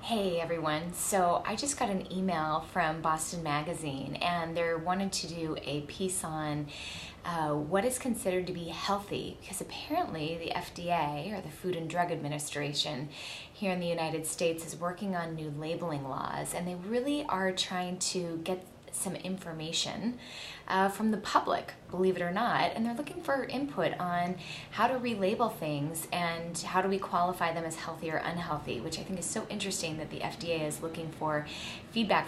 Hey everyone, so I just got an email from Boston Magazine and they're wanting to do a piece on what is considered to be healthy, because apparently the FDA, or the Food and Drug Administration here in the United States, is working on new labeling laws, and they really are trying to get some information from the public, believe it or not, and they're looking for input on how to relabel things and how do we qualify them as healthy or unhealthy, which I think is so interesting that the FDA is looking for feedback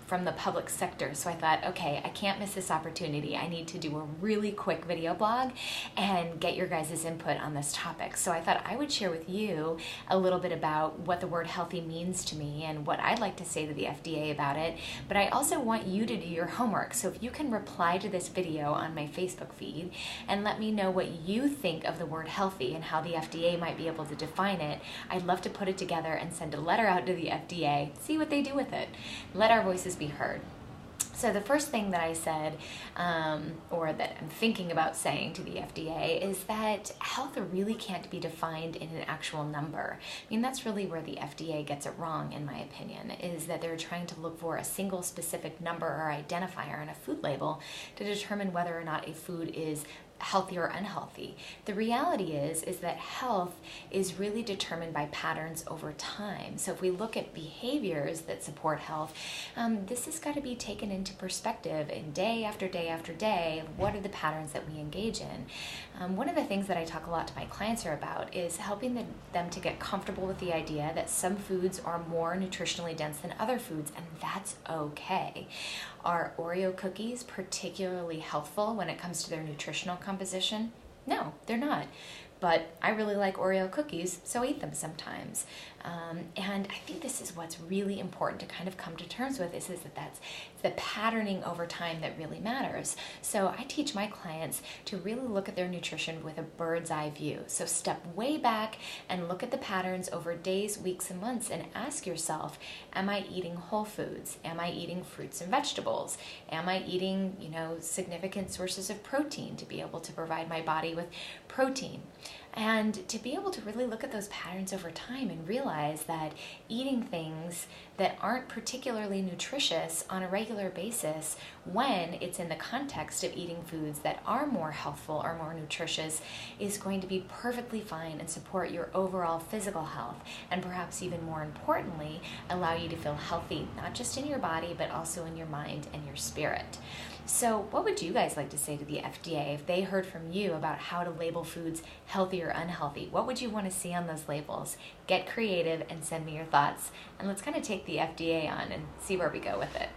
from the public sector. So I thought, okay, I can't miss this opportunity. I need to do a really quick video blog and get your guys' input on this topic. So I thought I would share with you a little bit about what the word healthy means to me and what I'd like to say to the FDA about it, but I also want you to do your homework. So if you can reply to this video on my Facebook feed and let me know what you think of the word healthy and how the FDA might be able to define it, I'd love to put it together and send a letter out to the FDA, see what they do with it. Let our voices be heard. So the first thing that I said, or that I'm thinking about saying to the FDA, is that health really can't be defined in an actual number. I mean, that's really where the FDA gets it wrong, in my opinion, is that they're trying to look for a single specific number or identifier on a food label to determine whether or not a food is healthy or unhealthy. The reality is that health is really determined by patterns over time. So if we look at behaviors that support health, this has got to be taken into perspective in day after day after day. What are the patterns that we engage in? One of the things that I talk a lot to my clients about is helping them to get comfortable with the idea that some foods are more nutritionally dense than other foods, and that's okay. Are Oreo cookies particularly healthful when it comes to their nutritional composition? No, they're not. But I really like Oreo cookies, so I eat them sometimes. And I think this is what's really important to kind of come to terms with, is that that's the patterning over time that really matters. So I teach my clients to really look at their nutrition with a bird's eye view. So step way back and look at the patterns over days, weeks, and months and ask yourself, am I eating whole foods? Am I eating fruits and vegetables? Am I eating, significant sources of protein to be able to provide my body with protein? And to be able to really look at those patterns over time and realize that eating things that aren't particularly nutritious on a regular basis, when it's in the context of eating foods that are more healthful or more nutritious, is going to be perfectly fine and support your overall physical health, and perhaps even more importantly, allow you to feel healthy, not just in your body, but also in your mind and your spirit. So what would you guys like to say to the FDA if they heard from you about how to label foods healthy or unhealthy? What would you want to see on those labels? Get creative and send me your thoughts. And let's kind of take the FDA on and see where we go with it.